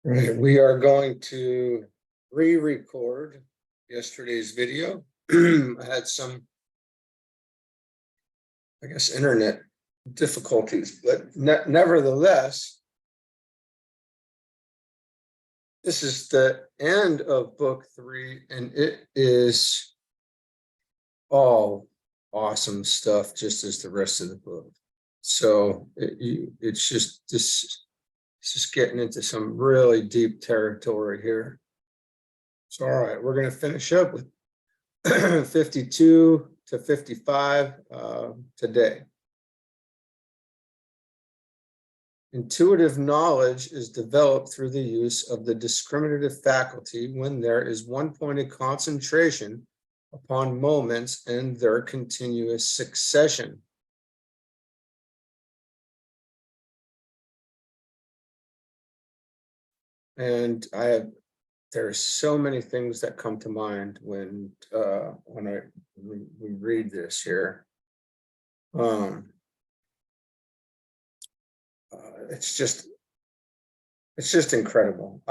Right, we are going to re-record yesterday's video. I had some, I guess, internet difficulties, but nevertheless, this is the end of book 3, and it is all awesome stuff, just as the rest of the book. So it's just this. It's just getting into some really deep territory here. So, all right, we're going to finish up with 52 to 55 today. Intuitive knowledge is developed through the use of the discriminative faculty when there is one-pointed concentration upon moments and their continuous succession. And there's so many things that come to mind when we read this here. It's just incredible.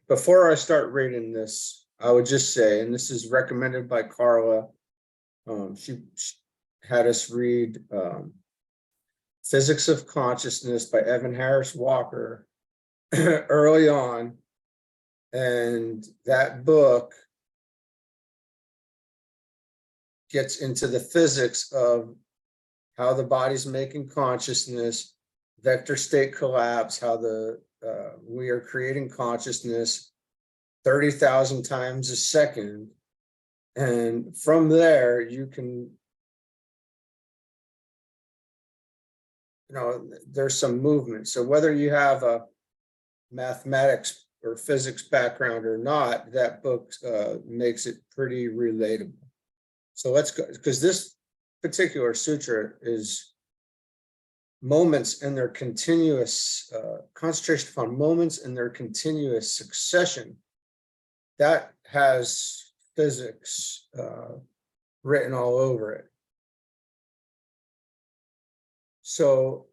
Before I start reading this, I would just say, and this is recommended by Carla. She had us read Physics of Consciousness by Evan Harris Walker early on. And that book gets into the physics of how the body's making consciousness, vector state collapse, how we are creating consciousness 30,000 times a second. And from there, you can, there's some movement. So whether you have a mathematics or physics background or not, that book makes it pretty relatable. So let's go, because this particular sutra is moments and their continuous concentration upon moments and their continuous succession. That has physics written all over it. So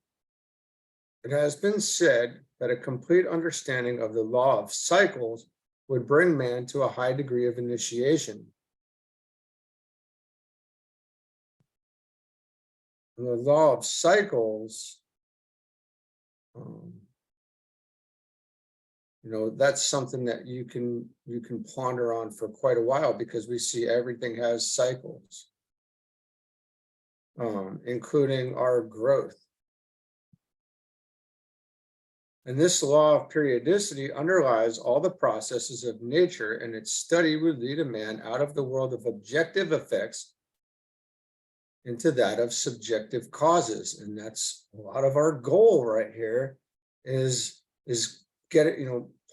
it has been said that a complete understanding of the law of cycles would bring man to a high degree of initiation. And the law of cycles, that's something that you can ponder on for quite a while, because we see everything has cycles, including our growth. And this law of periodicity underlies all the processes of nature, and its study would lead a man out of the world of objective effects into that of subjective causes. And that's a lot of our goal right here, is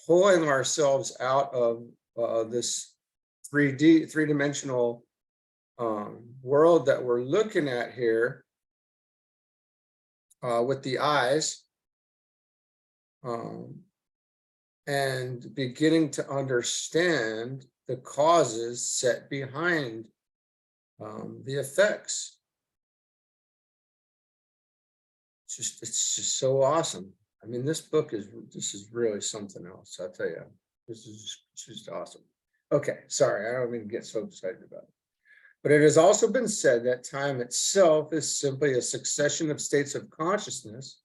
pulling ourselves out of this three-dimensional world that we're looking at here with the eyes, and beginning to understand the causes set behind the effects. It's just so awesome. I mean, this is really something else. I'll tell you, this is just awesome. Okay, sorry, I don't mean to get so excited about it. But it has also been said that time itself is simply a succession of states of consciousness.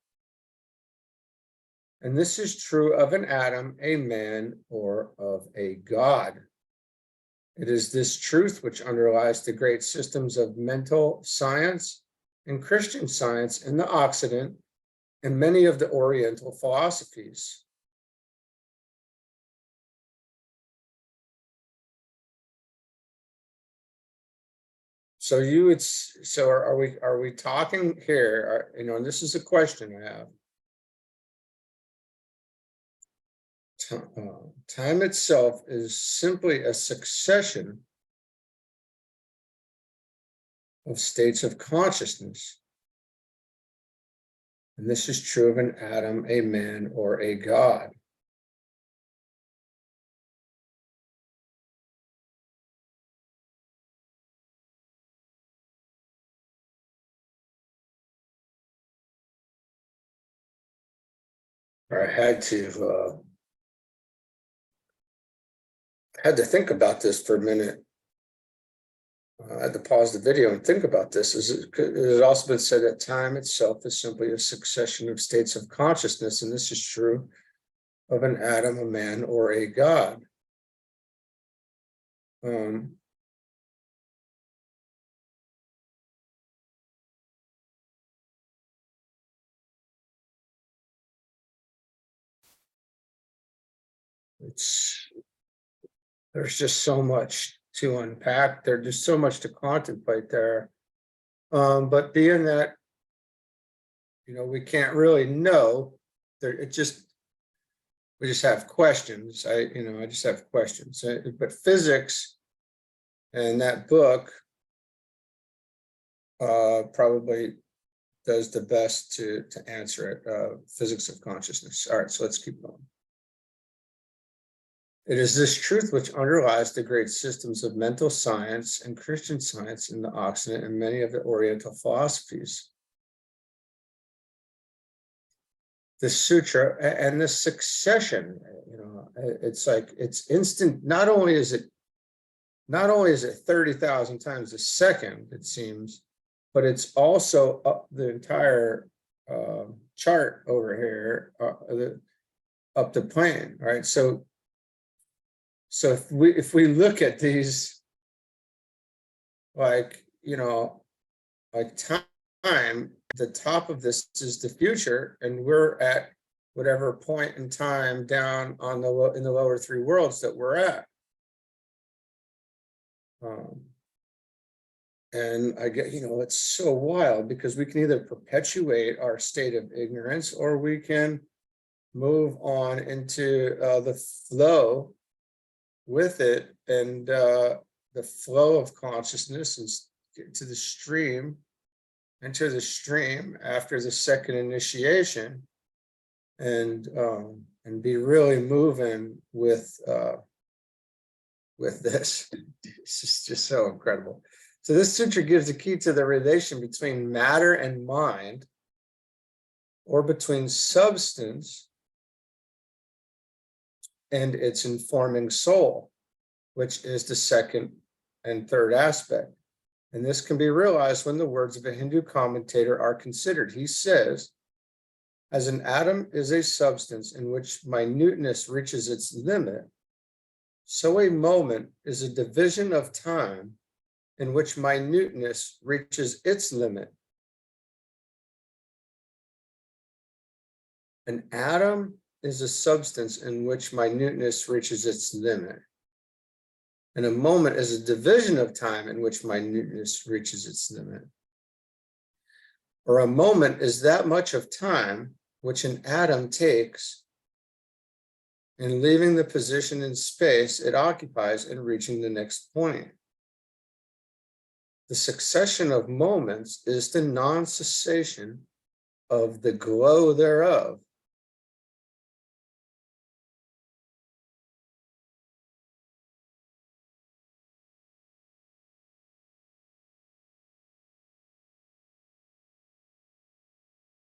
And this is true of an atom, a man, or of a god. It is this truth which underlies the great systems of mental science and Christian science in the Occident and many of the Oriental philosophies. So are we talking here? And this is a question I have. Time itself is simply a succession of states of consciousness. And this is true of an atom, a man, or a god. I had to had to think about this for a minute. I had to pause the video and think about this. It has also been said that time itself is simply a succession of states of consciousness, and this is true of an atom, a man, or a god. There's just so much to unpack. There's just so much to contemplate there. But being that, we can't really know, we just have questions. I just have questions. But physics and that book probably does the best to answer it. Physics of consciousness. All right, so let's keep going. It is this truth which underlies the great systems of mental science and Christian science in the Occident and many of the Oriental philosophies. The sutra and the succession, it's like it's instant. Not only is it 30,000 times a second, it seems, but it's also up the entire chart over here, up the plane, right? So if we look at these, like time, the top of this is the future, and we're at whatever point in time down on in the lower three worlds that we're at. And I get, it's so wild because we can either perpetuate our state of ignorance or we can move on into the flow with it, and the flow of consciousness is to the stream, enter the stream after the second initiation, and be really moving with this. This is just so incredible. So this sutra gives the key to the relation between matter and mind, or between substance and its informing soul, which is the second and third aspect. And this can be realized when the words of a Hindu commentator are considered. He says, as an atom is a substance in which minuteness reaches its limit, so a moment is a division of time in which minuteness reaches its limit. An atom is a substance in which minuteness reaches its limit. And a moment is a division of time in which minuteness reaches its limit. Or a moment is that much of time which an atom takes in leaving the position in space it occupies and reaching the next point. The succession of moments is the non-cessation of the glow thereof.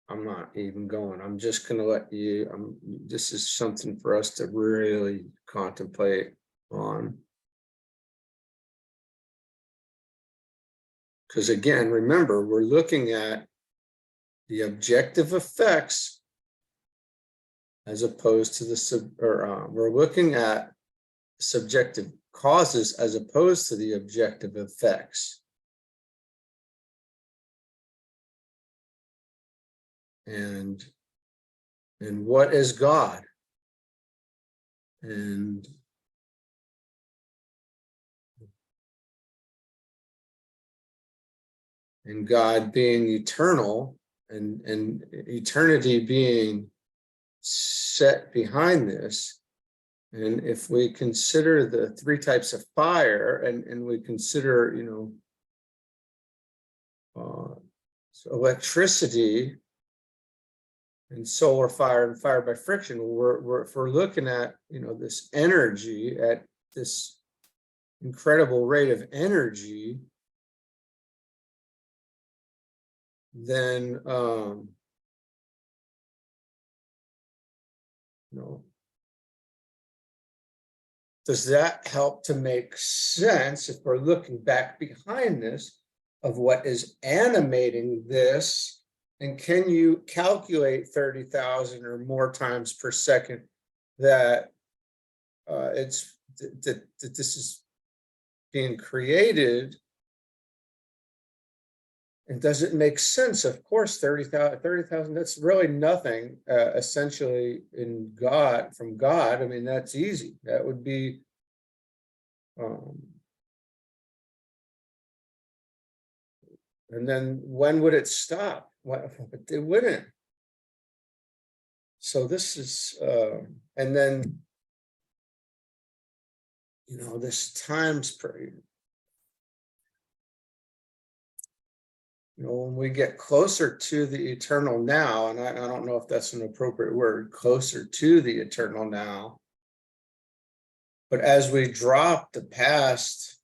I'm not even going. I'm just going to let you, this is something for us to really contemplate on. Because again, remember, we're looking at the objective effects as opposed to we're looking at subjective causes as opposed to the objective effects. And what is God? And God being eternal, and eternity being set behind this. And if we consider the three types of fire, and we consider, electricity and solar fire and fire by friction, if we're looking at, this energy at this incredible rate of energy, then Does that help to make sense if we're looking back behind this of what is animating this? And can you calculate 30,000 or more times per second that that this is being created? And does it make sense? Of course, 30,000, that's really nothing, essentially, in God, from God. I mean, that's easy. That would be, and then when would it stop? What, it wouldn't. So this is, and then, this times per, when we get closer to the eternal now, and I don't know if that's an appropriate word, closer to the eternal now, but as we drop the past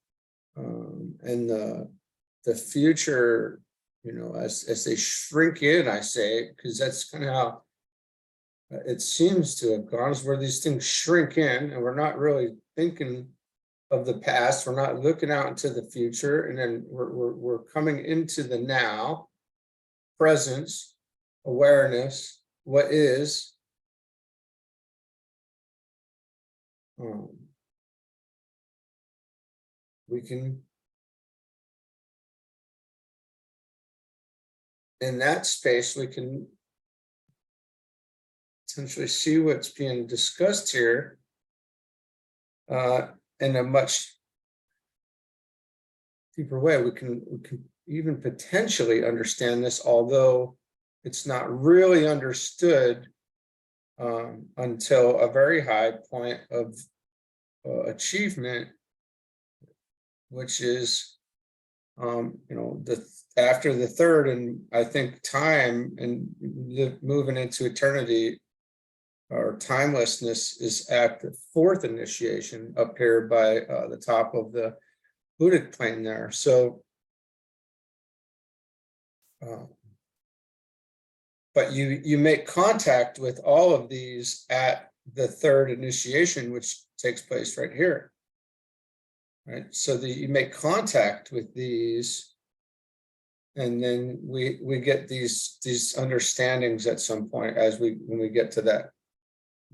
and the future, as they shrink in, I say, because that's kind of how it seems to have gone, is where these things shrink in, and we're not really thinking of the past, we're not looking out into the future, and then we're coming into the now, presence, awareness, what is. We can, in that space, we can essentially see what's being discussed here in a much deeper way. We can even potentially understand this, although it's not really understood until a very high point of achievement, which is after the third, and I think time and moving into eternity or timelessness is at the fourth initiation up here by the top of the Buddhic plane there. So, but you make contact with all of these at the third initiation, which takes place right here, right? So that you make contact with these, and then we get these understandings at some point when we get to that.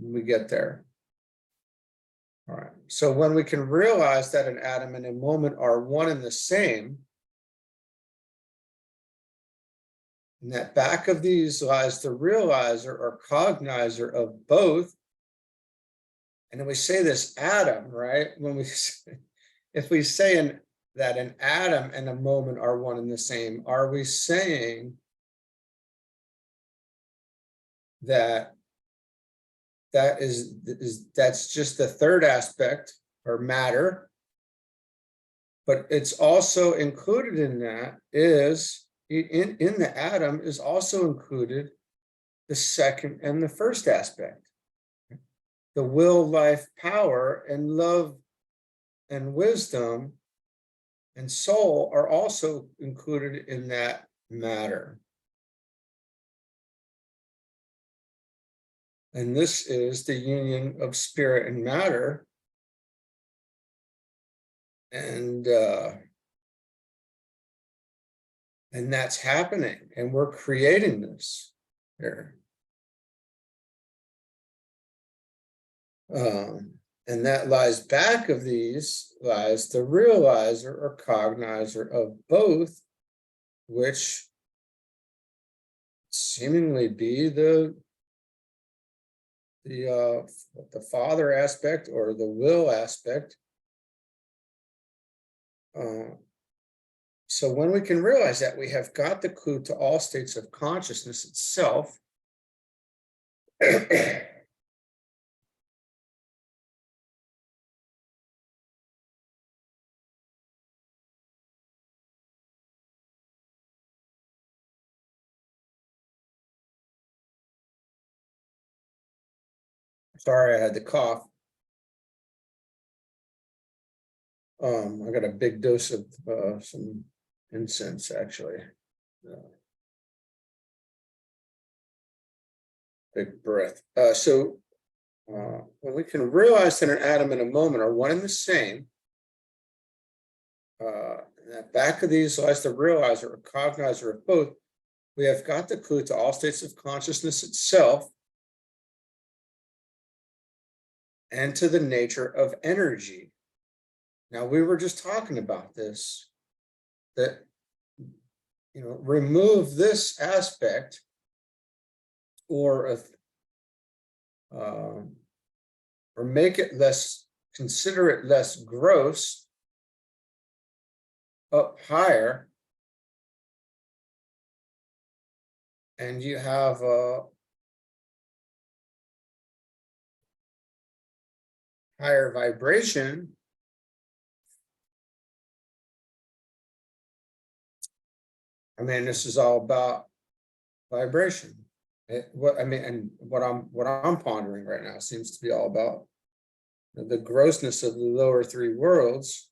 We get there. All right. So when we can realize that an atom and a moment are one and the same, and that back of these lies the realizer or cognizer of both. And then we say this atom, right? If we say that an atom and a moment are one and the same, are we saying that that's just the third aspect, or matter, but it's also included in that is in the atom is also included the second and the first aspect. The will, life, power, and love and wisdom and soul are also included in that matter. And this is the union of spirit and matter. And that's happening, and we're creating this here. And that lies back of these lies the realizer or cognizer of both, which seemingly be the father aspect or the will aspect. So when we can realize that, we have got the clue to all states of consciousness itself. Sorry, I had to cough. I got a big dose of some incense, actually. Big breath. So when we can realize that an atom and a moment are one and the same, in the back of these lies the realizer or cognizer of both, we have got the clue to all states of consciousness itself and to the nature of energy. Now, we were just talking about this, that, remove this aspect or make it less, consider it less gross up higher, and you have a higher vibration. I mean, this is all about vibration. What I'm pondering right now seems to be all about the grossness of the lower three worlds.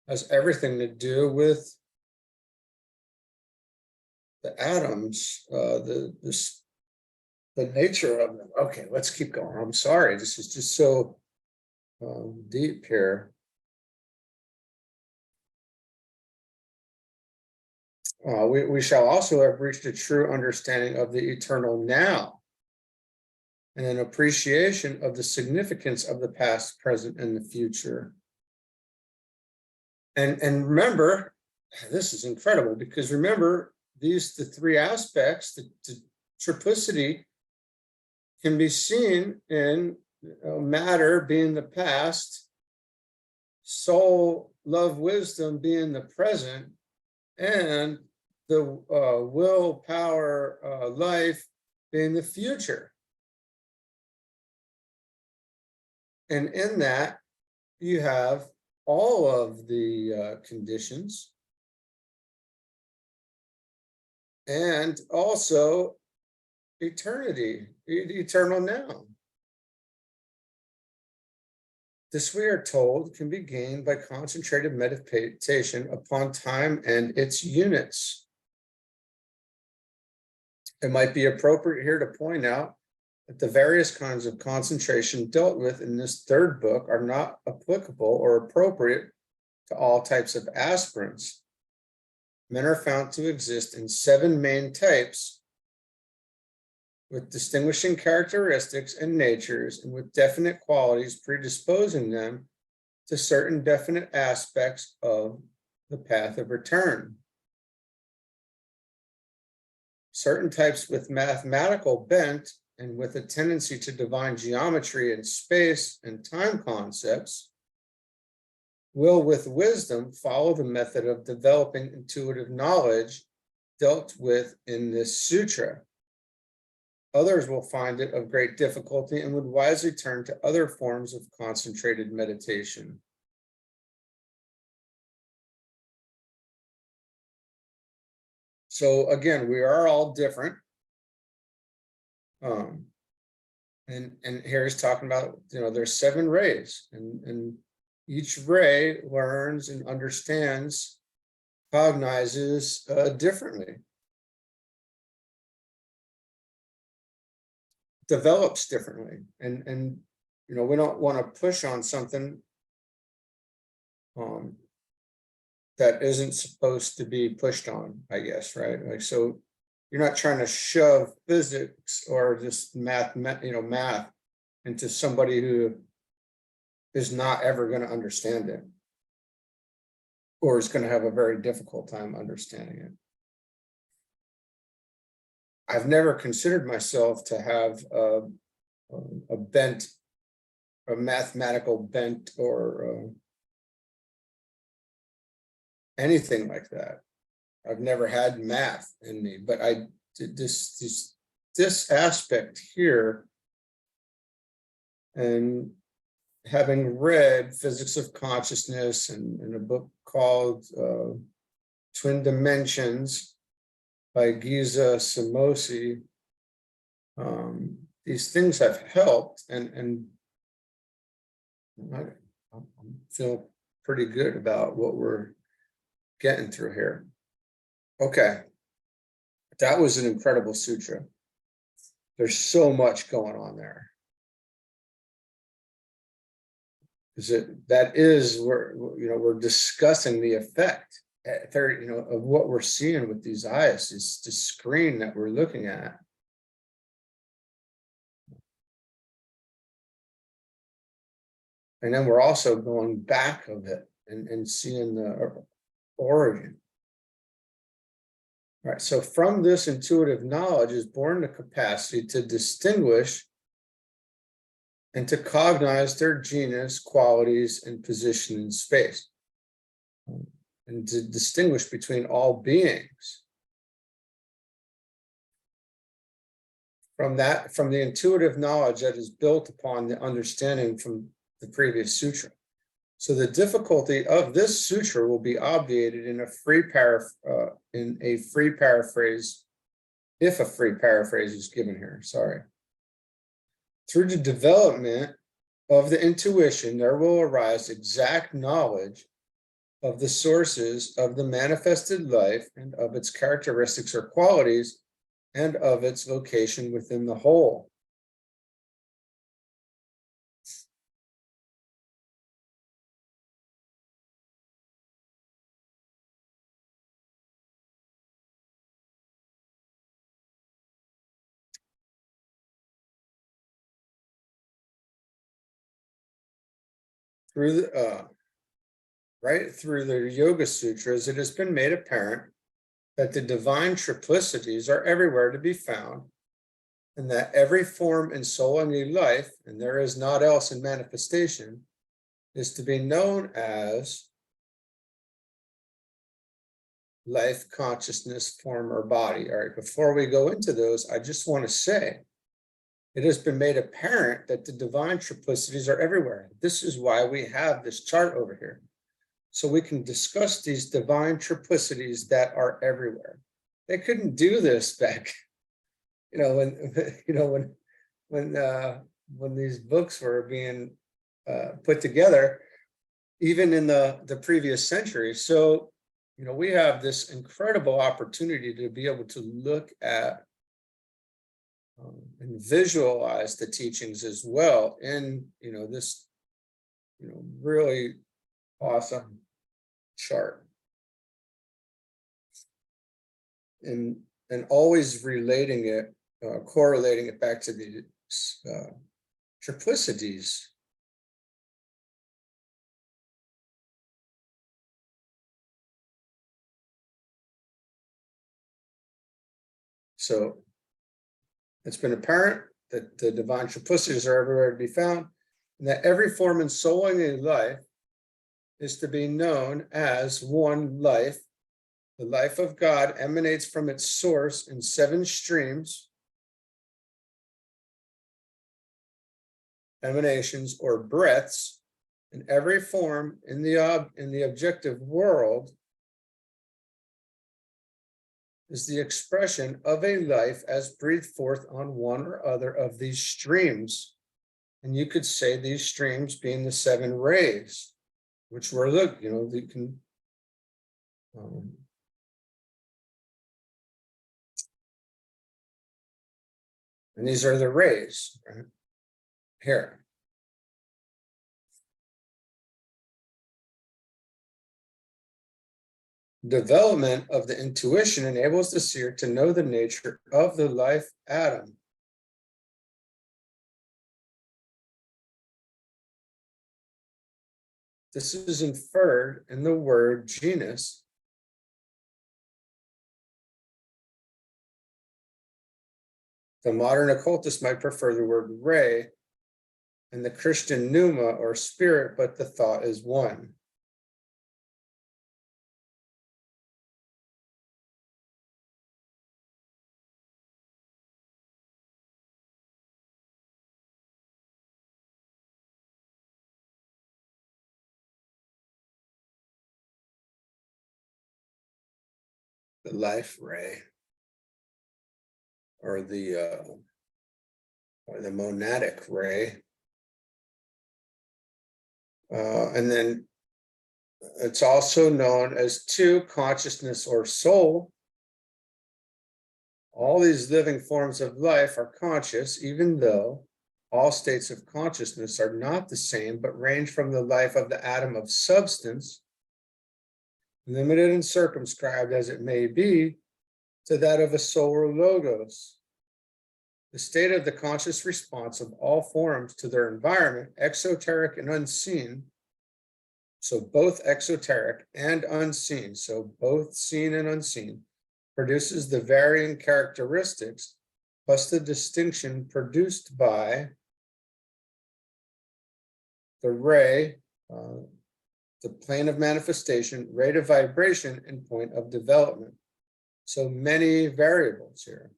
Has everything to do with the atoms, the nature of them. Okay, let's keep going. I'm sorry, this is just so deep here. We shall also have reached a true understanding of the eternal now and an appreciation of the significance of the past, present, and the future. And remember, this is incredible, because remember, the three aspects, the triplicity, can be seen in matter being the past, soul, love, wisdom being the present, and the will, power, life being the future. And in that, you have all of the conditions, and also eternity, eternal now. This, we are told, can be gained by concentrated meditation upon time and its units. It might be appropriate here to point out that the various kinds of concentration dealt with in this third book are not applicable or appropriate to all types of aspirants. Men are found to exist in 7 main types, with distinguishing characteristics and natures, and with definite qualities predisposing them to certain definite aspects of the path of return. Certain types with mathematical bent and with a tendency to divine geometry and space and time concepts will, with wisdom, follow the method of developing intuitive knowledge dealt with in this sutra. Others will find it of great difficulty and would wisely turn to other forms of concentrated meditation. So again, we are all different. And here he's talking about, there's 7 rays, and each ray learns and understands, cognizes differently, develops differently, and we don't want to push on something that isn't supposed to be pushed on, I guess, right? Like, so you're not trying to shove physics or just math into somebody who is not ever going to understand it, or is going to have a very difficult time understanding it. I've never considered myself to have a bent, a mathematical bent, or anything like that. I've never had math in me, but I did this aspect here, and having read Physics of Consciousness and a book called Twin Dimensions by Giza Samosi, these things have helped, and I feel pretty good about what we're getting through here. Okay, that was an incredible sutra. There's so much going on there. that is where, we're discussing the effect of what we're seeing with these eyes, is the screen that we're looking at. And then we're also going back of it and seeing the origin. All right, so from this intuitive knowledge is born the capacity to distinguish and to cognize their genus, qualities, and position in space, and to distinguish between all beings. From the intuitive knowledge that is built upon the understanding from the previous sutra. So the difficulty of this sutra will be obviated in a free paraphrase, if a free paraphrase is given here, sorry. Through the development of the intuition, there will arise exact knowledge of the sources of the manifested life and of its characteristics or qualities and of its location within the whole. Through the Yoga Sutras, it has been made apparent that the divine triplicities are everywhere to be found, and that every form and soul in the life, and there is not else in manifestation, is to be known as life, consciousness, form, or body. All right, before we go into those, I just want to say, it has been made apparent that the divine triplicities are everywhere. This is why we have this chart over here. So we can discuss these divine triplicities that are everywhere. They couldn't do this back, when these books were being put together, even in the previous century. So, we have this incredible opportunity to be able to look at and visualize the teachings as well in, this, really awesome chart. And always relating it, correlating it back to the triplicities. So it's been apparent that the divine triplicities are everywhere to be found, and that every form and soul in life is to be known as one life. The life of God emanates from its source in 7 streams, emanations or breaths, and every form in the objective world is the expression of a life as breathed forth on one or other of these streams. And you could say these streams being the 7 rays, which were, look, they can, and these are the rays, right? Here. Development of the intuition enables the seer to know the nature of the life atom. This is inferred in the word genus. The modern occultist might prefer the word ray, and the Christian pneuma or spirit, but the thought is one. The life ray, or the monadic ray. And then it's also known as 2, consciousness or soul. All these living forms of life are conscious, even though all states of consciousness are not the same, but range from the life of the atom of substance, limited and circumscribed as it may be, to that of a solar logos. The state of the conscious response of all forms to their environment, exoteric and unseen, so both exoteric and unseen, so both seen and unseen, produces the varying characteristics plus the distinction produced by the ray, the plane of manifestation, rate of vibration, and point of development. So many variables here.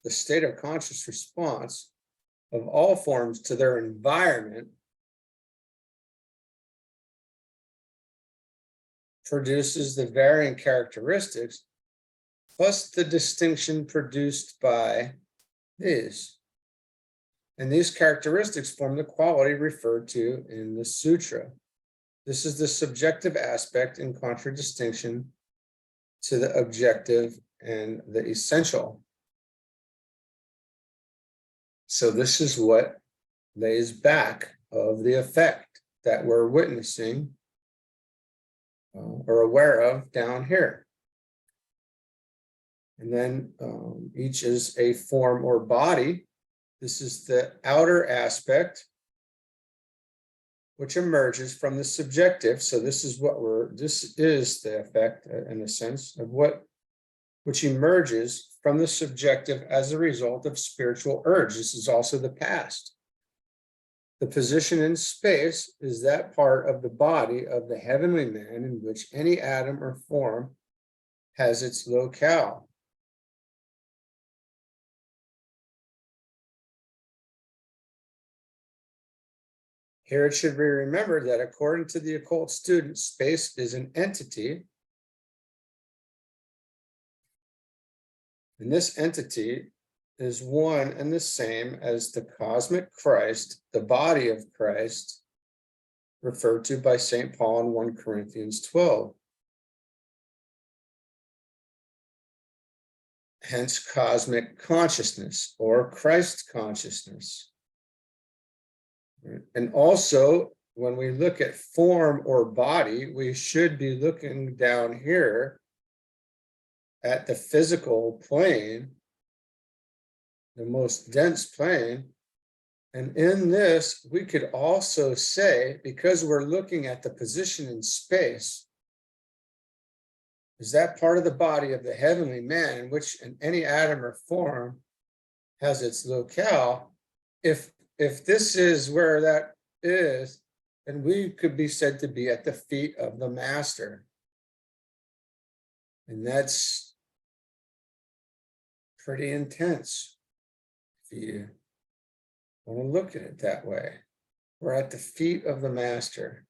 The state of conscious response of all forms to their environment produces the varying characteristics plus the distinction produced by these. And these characteristics form the quality referred to in the sutra. This is the subjective aspect in contradistinction to the objective and the essential. So this is what lays back of the effect that we're witnessing or aware of down here. And then each is a form or body. This is the outer aspect, which emerges from the subjective. So this is the effect, in a sense, of which emerges from the subjective as a result of spiritual urge. This is also the past. The position in space is that part of the body of the heavenly man in which any atom or form has its locale. Here it should be remembered that according to the occult student, space is an entity. And this entity is one and the same as the cosmic Christ, the body of Christ, referred to by St. Paul in 1 Corinthians 12. Hence, cosmic consciousness or Christ consciousness. And also, when we look at form or body, we should be looking down here at the physical plane, the most dense plane. And in this, we could also say, because we're looking at the position in space, is that part of the body of the heavenly man in which any atom or form has its locale. If this is where that is, then we could be said to be at the feet of the master. And that's pretty intense if you want to look at it that way. We're at the feet of the master.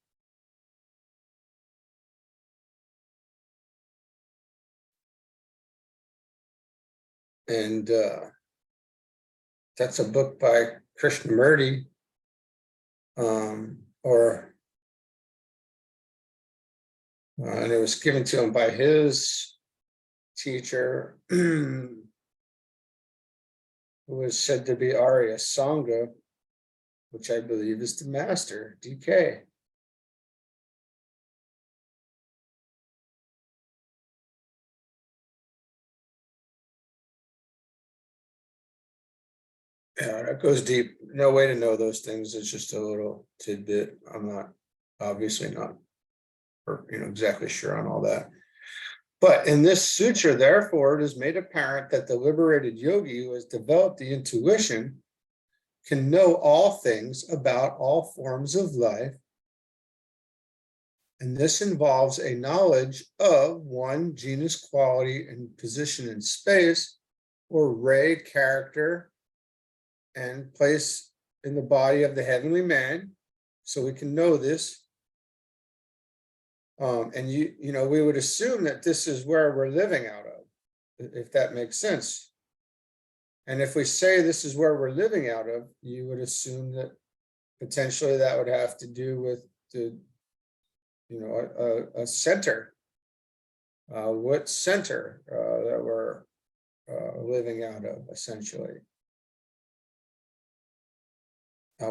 And that's a book by Krishnamurti, and it was given to him by his teacher, who was said to be Arya Sangha, which I believe is the master, DK. Yeah, that goes deep. No way to know those things. It's just a little tidbit. I'm not, obviously not, exactly sure on all that. But in this sutra, therefore, it is made apparent that the liberated yogi who has developed the intuition can know all things about all forms of life. And this involves a knowledge of one, genus, quality, and position in space, or ray, character, and place in the body of the heavenly man. So we can know this. And we would assume that this is where we're living out of, if that makes sense. And if we say this is where we're living out of, you would assume that potentially that would have to do with the, a center what center that we're living out of, essentially. I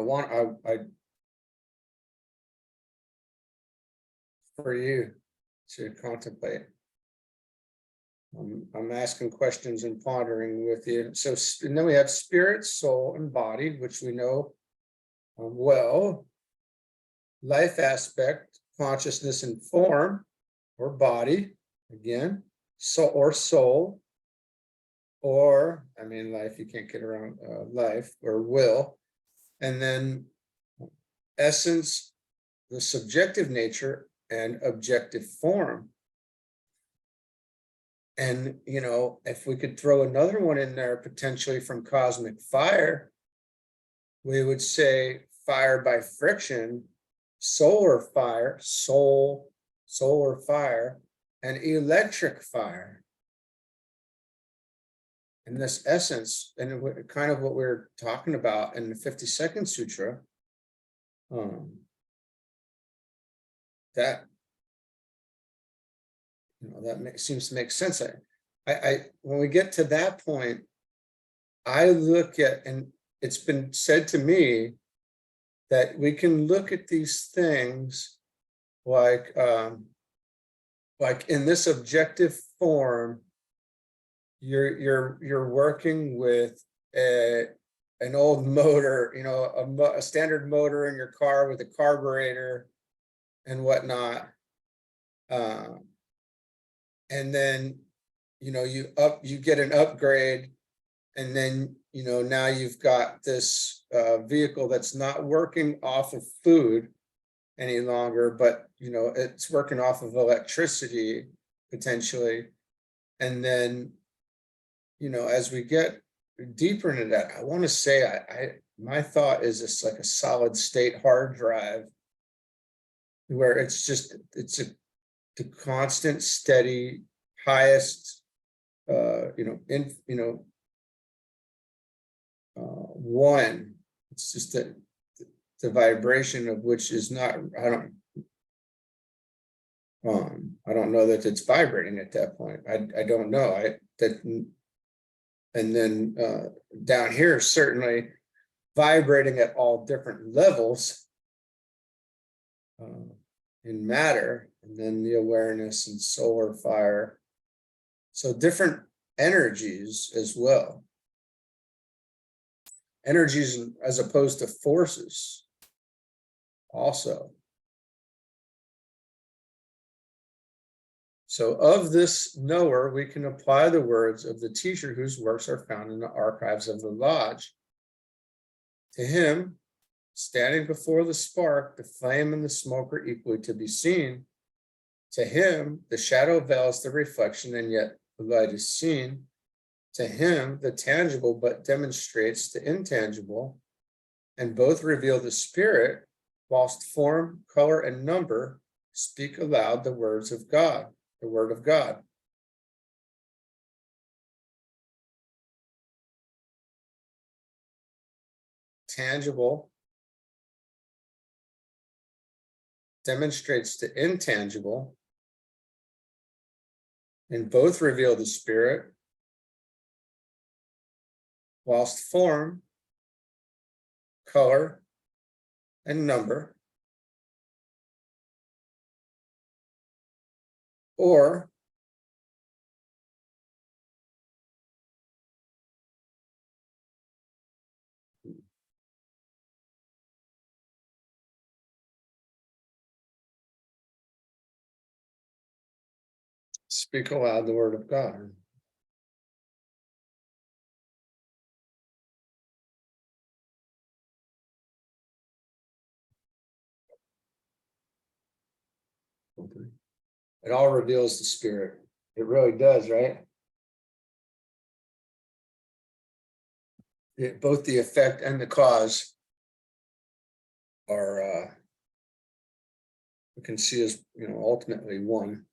for you to contemplate. I'm asking questions and pondering with you. So, and then we have spirit, soul, and body, which we know well. Life aspect, consciousness and form, or body, again, soul, or, I mean, life, you can't get around life, or will. And then essence, the subjective nature, and objective form. And, you know, if we could throw another one in there, potentially from cosmic fire, we would say fire by friction, solar fire, solar fire, and electric fire. And this essence, and kind of what we're talking about in the 52nd Sutra, that, you know, that seems to make sense. I when we get to that point, I look at, and it's been said to me that we can look at these things like in this objective form, you're working with an old motor, you know, a standard motor in your car with a carburetor and whatnot. And then, you know, you get an upgrade, and then, you know, now you've got this vehicle that's not working off of food any longer, but, you know, it's working off of electricity potentially. And then, you know, as we get deeper into that, I want to say, my thought is it's like a solid state hard drive, where it's the constant, steady, highest, one. It's just the vibration of which is not. I don't know that it's vibrating at that point. I don't know. And then down here, certainly vibrating at all different levels in matter, and then the awareness and solar fire. So different energies as well. Energies as opposed to forces also. So of this knower, we can apply the words of the teacher whose works are found in the archives of the lodge. To him, standing before the spark, the flame and the smoke are equally to be seen. To him, the shadow veils the reflection, and yet the light is seen. To him, the tangible but demonstrates the intangible, and both reveal the spirit, whilst form, color, and number speak aloud the words of God, the word of God. Tangible demonstrates the intangible, and both reveal the spirit, whilst form, color, and number, or speak aloud the word of God. It all reveals the spirit. It really does, right? Both the effect and the cause are, we can see as, you know, ultimately one.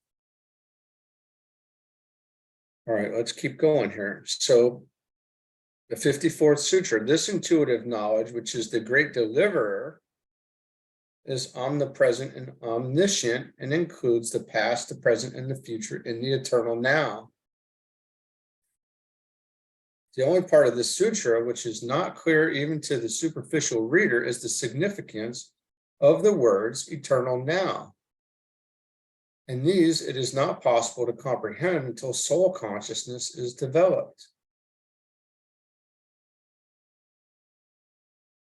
All right, let's keep going here. So the 54th Sutra, this intuitive knowledge, which is the great deliverer, is omnipresent and omniscient and includes the past, the present, and the future in the eternal now. The only part of the sutra which is not clear even to the superficial reader is the significance of the words eternal now. And these it is not possible to comprehend until soul consciousness is developed.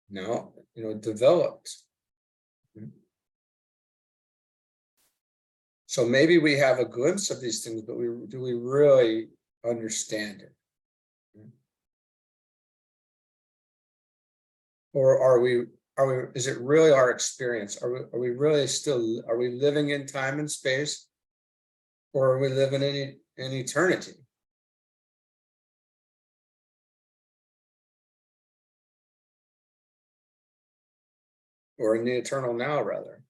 Now, developed. So maybe we have a glimpse of these things, but do we really understand it? Or is it really our experience? Are we living in time and space, or are we living in eternity? Or in the eternal now, rather.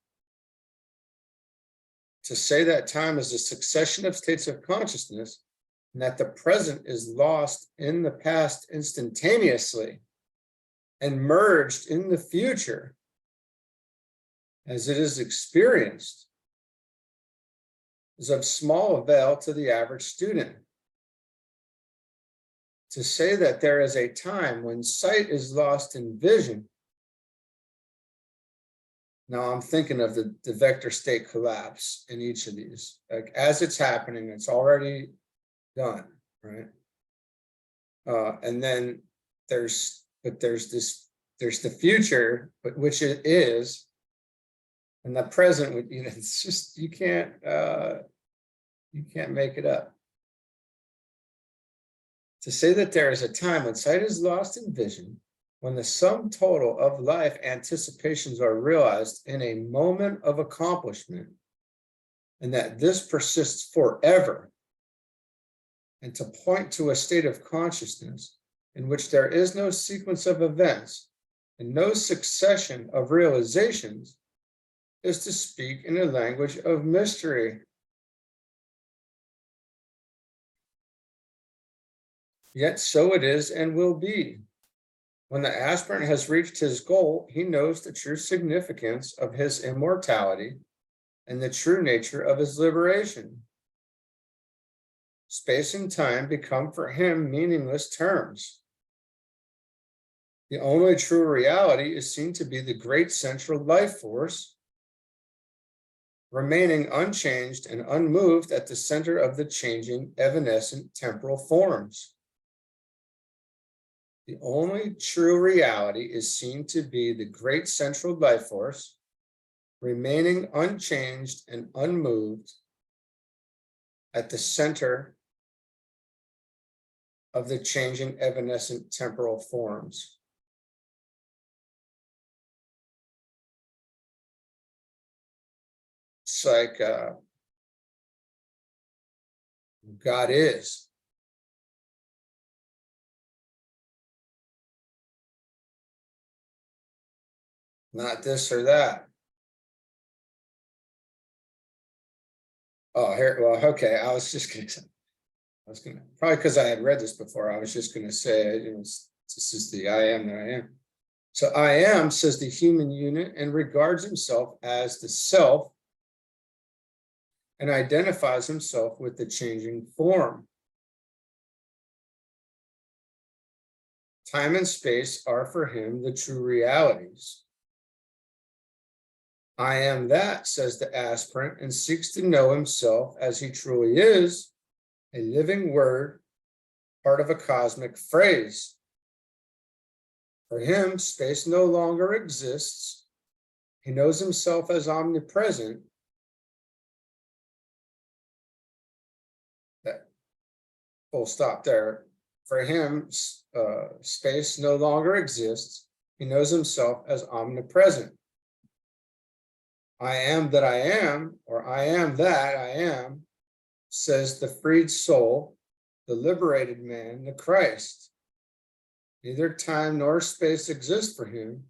To say that time is a succession of states of consciousness and that the present is lost in the past instantaneously and merged in the future as it is experienced is of small avail to the average student. To say that there is a time when sight is lost in vision. Now I'm thinking of the vector state collapse in each of these. Like as it's happening, it's already done, right? And then there's the future, but which it is, and the present, it's just you can't make it up. To say that there is a time when sight is lost in vision, when the sum total of life anticipations are realized in a moment of accomplishment, and that this persists forever, and to point to a state of consciousness in which there is no sequence of events and no succession of realizations, is to speak in a language of mystery. Yet so it is and will be. When the aspirant has reached his goal, he knows the true significance of his immortality and the true nature of his liberation. Space and time become for him meaningless terms. The only true reality is seen to be the great central life force, remaining unchanged and unmoved at the center of the changing, evanescent temporal forms. The only true reality is seen to be the great central life force, remaining unchanged and unmoved at the center of the changing, evanescent temporal forms. It's like God is. Not this or that. Oh, here, well, okay. I was gonna, probably because I had read this before, I was just gonna say, this is the I am that I am. So I am, says the human unit, and regards himself as the self and identifies himself with the changing form. Time and space are for him the true realities. I am that, says the aspirant, and seeks to know himself as he truly is, a living word, part of a cosmic phrase. For him, space no longer exists. He knows himself as omnipresent. That full stop there. For him, space no longer exists. He knows himself as omnipresent. I am that I am, or I am that I am, says the freed soul, the liberated man, the Christ. Neither time nor space exist for him,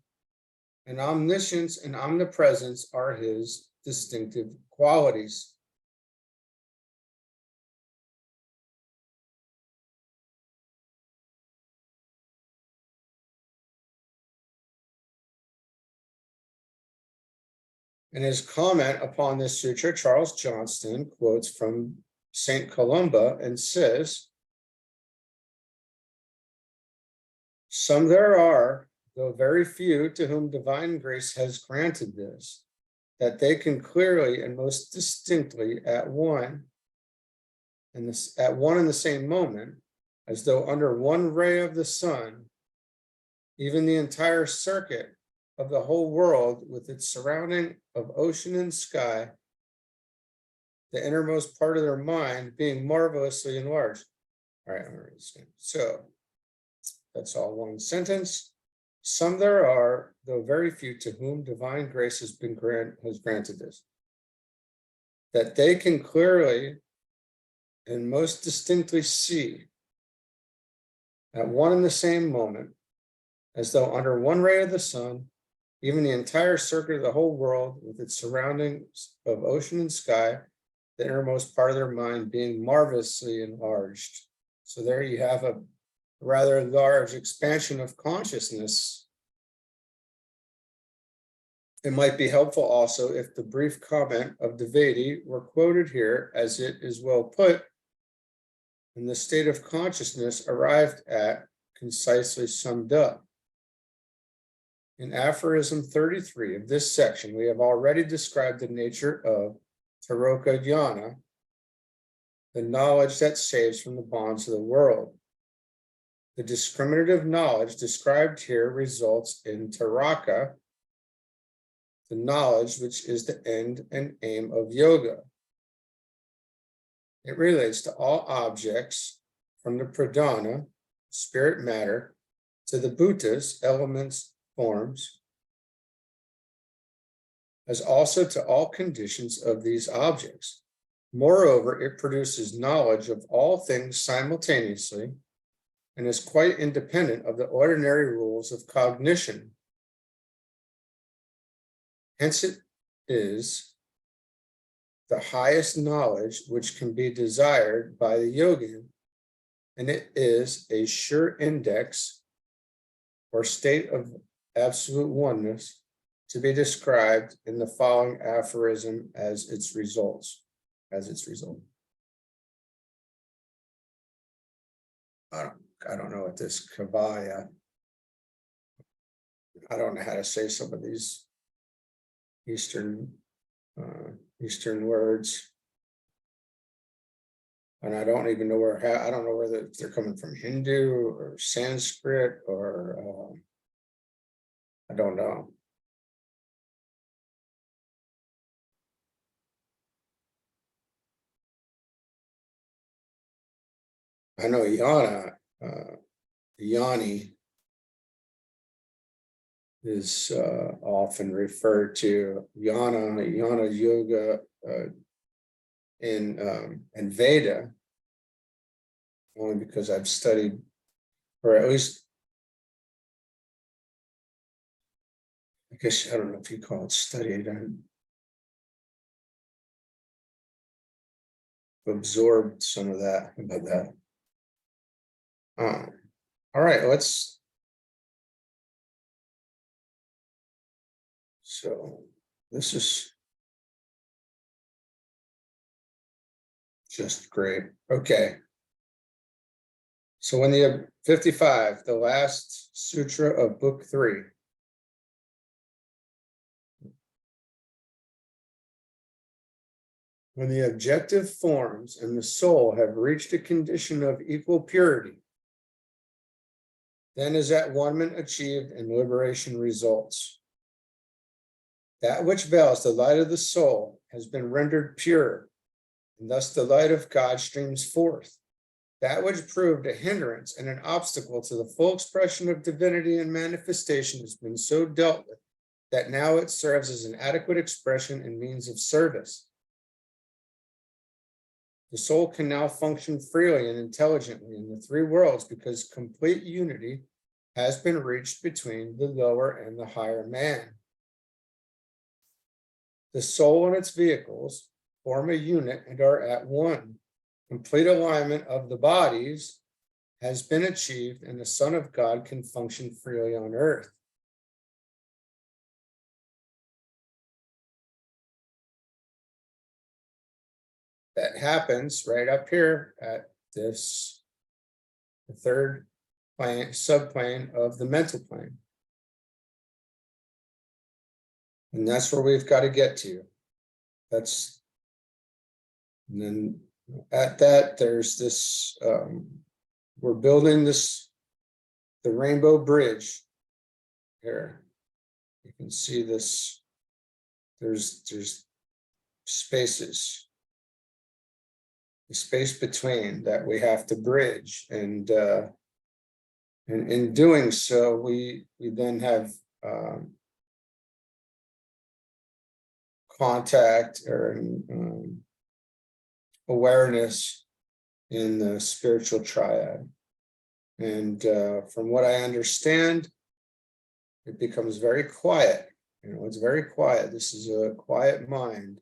and omniscience and omnipresence are his distinctive qualities. In his comment upon this sutra, Charles Johnston quotes from St. Columba and says, "Some there are, though very few, to whom divine grace has granted this, that they can clearly and most distinctly at one and the same moment, as though under one ray of the sun, even the entire circuit of the whole world with its surrounding of ocean and sky, the innermost part of their mind being marvelously enlarged." All right, I'm going to read this again. So that's all one sentence. Some there are, though very few, to whom divine grace has granted this, that they can clearly and most distinctly see at one and the same moment, as though under one ray of the sun, even the entire circuit of the whole world with its surroundings of ocean and sky, the innermost part of their mind being marvelously enlarged. So there you have a rather large expansion of consciousness. It might be helpful also if the brief comment of Devedi were quoted here, as it is well put, and the state of consciousness arrived at concisely summed up. In aphorism 33 of this section, we have already described the nature of Taroka Jnana, the knowledge that saves from the bonds of the world. The discriminative knowledge described here results in Taraka, the knowledge which is the end and aim of yoga. It relates to all objects from the pradhana, spirit matter, to the bhutas, elements, forms, as also to all conditions of these objects. Moreover, it produces knowledge of all things simultaneously and is quite independent of the ordinary rules of cognition. Hence, it is the highest knowledge which can be desired by the yogin, and it is a sure index or state of absolute oneness to be described in the following aphorism as its result. I don't know what this kavaya. I don't know how to say some of these Eastern words, and I don't even know I don't know whether they're coming from Hindu or Sanskrit or I don't know. I know Yanni is often referred to, Yana yoga in Veda, only because I've studied, or at least, I guess, I don't know if you call it studied, I've absorbed some of that about that. All right, so this is just great. Okay. So when the 55, the last sutra of book 3. When the objective forms and the soul have reached a condition of equal purity, then is at one-ment achieved and liberation results. That which veils the light of the soul has been rendered pure, and thus the light of God streams forth. That which proved a hindrance and an obstacle to the full expression of divinity and manifestation has been so dealt with that now it serves as an adequate expression and means of service. The soul can now function freely and intelligently in the 3 worlds because complete unity has been reached between the lower and the higher man. The soul and its vehicles form a unit and are at one. Complete alignment of the bodies has been achieved, and the Son of God can function freely on earth. that happens right up here at this, the third plane, subplane of the mental plane. And that's where we've got to get to. That's, and then at that, there's this, we're building this, the rainbow bridge here. You can see this, there's spaces, the space between that we have to bridge. And in doing so, we then have contact or awareness in the spiritual triad. And from what I understand, it becomes very quiet. You know, it's very quiet. This is a quiet mind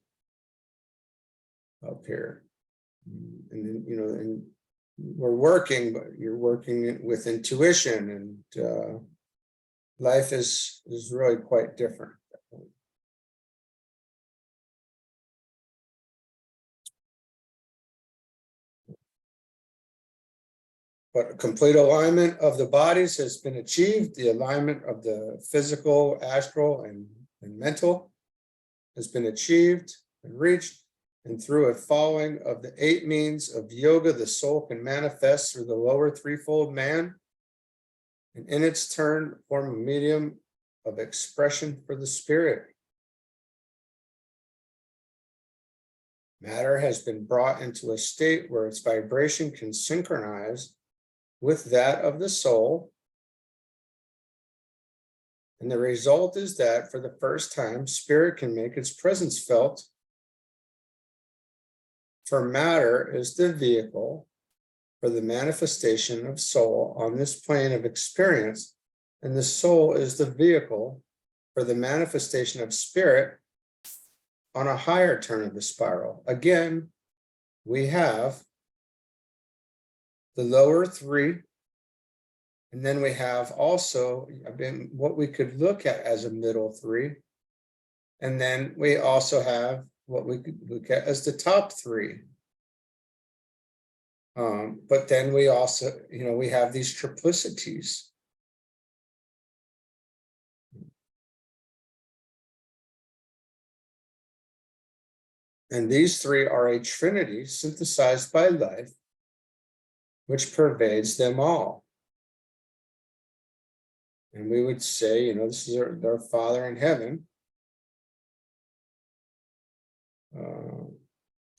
up here. And, you know, and we're working, but you're working with intuition, and life is really quite different. But complete alignment of the bodies has been achieved. The alignment of the physical, astral, and mental has been achieved and reached. And through a following of the 8 means of yoga, the soul can manifest through the lower threefold man, and in its turn form a medium of expression for the spirit. Matter has been brought into a state where its vibration can synchronize with that of the soul. And the result is that for the first time, spirit can make its presence felt. For matter is the vehicle for the manifestation of soul on this plane of experience, and the soul is the vehicle for the manifestation of spirit on a higher turn of the spiral. Again, we have the lower 3, and then we have also what we could look at as a middle 3, and then we also have what we could look at as the top 3. But then we also, you know, we have these triplicities. And these 3 are a trinity synthesized by life, which pervades them all. And we would say, you know, this is our Father in heaven.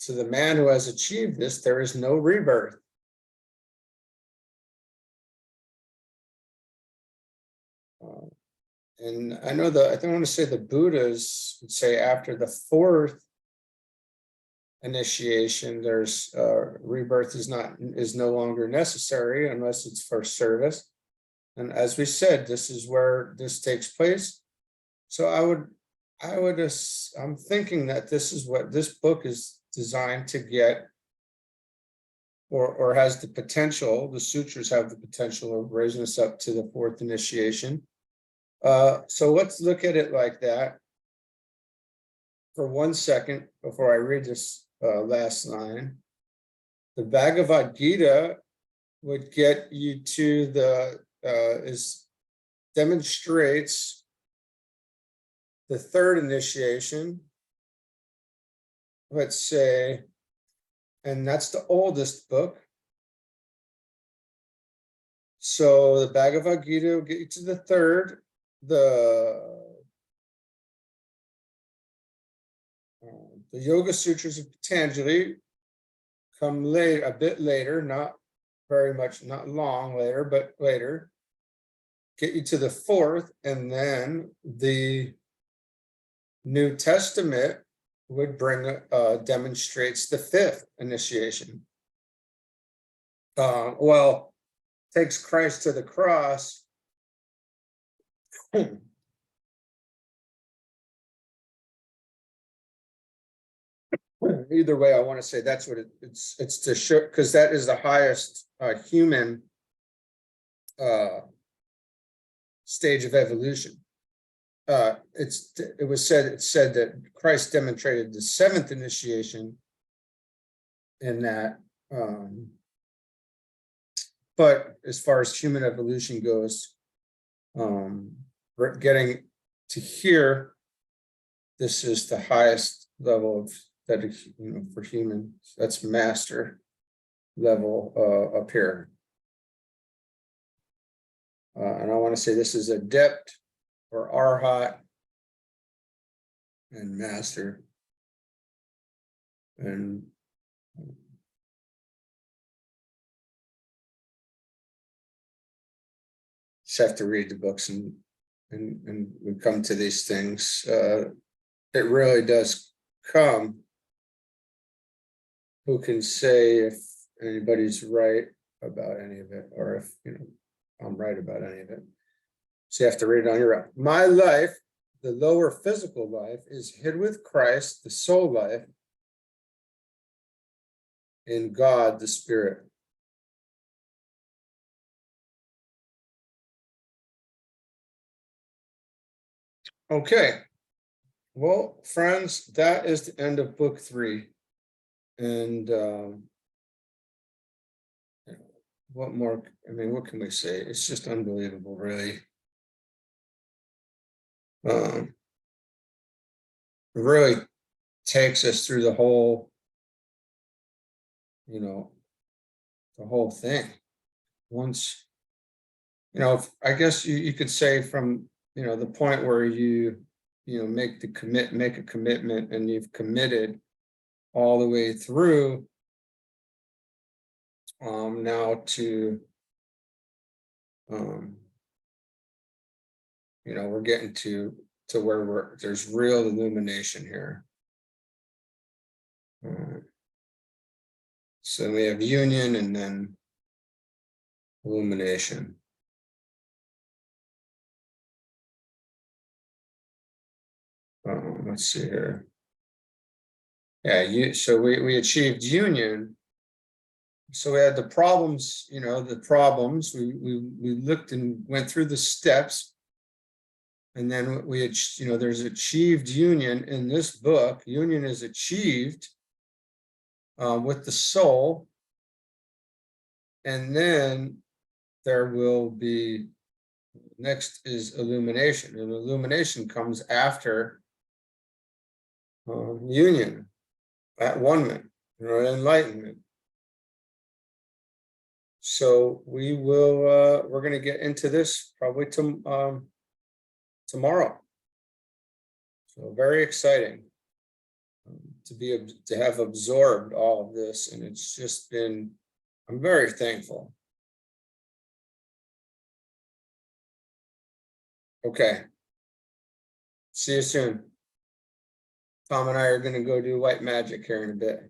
To the man who has achieved this, there is no rebirth. And I know I don't want to say the Buddhas would say after the 4th initiation, there's rebirth is no longer necessary unless it's for service. And as we said, this is where this takes place. So I'm thinking that this is what this book is designed to get, or has the potential. The sutras have the potential of raising us up to the 4th initiation. So let's look at it like that for 1 second before I read this last line. The Bhagavad Gita would get you to the demonstrates the 3rd initiation, let's say, and that's the oldest book. So the Bhagavad Gita will get you to the 3rd. The Yoga Sutras of Patanjali come later, a bit later, not very much, not long later, but later, get you to the 4th, and then the New Testament would bring demonstrates the 5th initiation. Well, takes Christ to the cross. Either way, I want to say that's what it's to show, because that is the highest human stage of evolution. It said that Christ demonstrated the 7th initiation in that. But as far as human evolution goes, we're getting to here. This is the highest level of that, for humans. That's master level up here. And I want to say this is adept or arhat and master. And just have to read the books and we come to these things. It really does come. Who can say if anybody's right about any of it, or if I'm right about any of it? So you have to read it on your own. My life, the lower physical life, is hid with Christ, the soul life, in God, the Spirit. Okay. Well, friends, that is the end of book 3. And what more? I mean, what can we say? It's just unbelievable, really. It really takes us through the whole, the whole thing. Once, I guess you could say from, the point where you make a commitment and you've committed all the way through, now to, we're getting to where there's real illumination here. So we have union and then illumination. Let's see here. Yeah, so we achieved union. So we had the problems, we looked and went through the steps. And then we had, there's achieved union in this book. Union is achieved with the soul. And then there will be, next is illumination. And illumination comes after union, at one-ment, enlightenment. So we're going to get into this probably tomorrow. So very exciting to have absorbed all of this, and it's just been, I'm very thankful. Okay. See you soon. Tom and I are going to go do white magic here in a bit.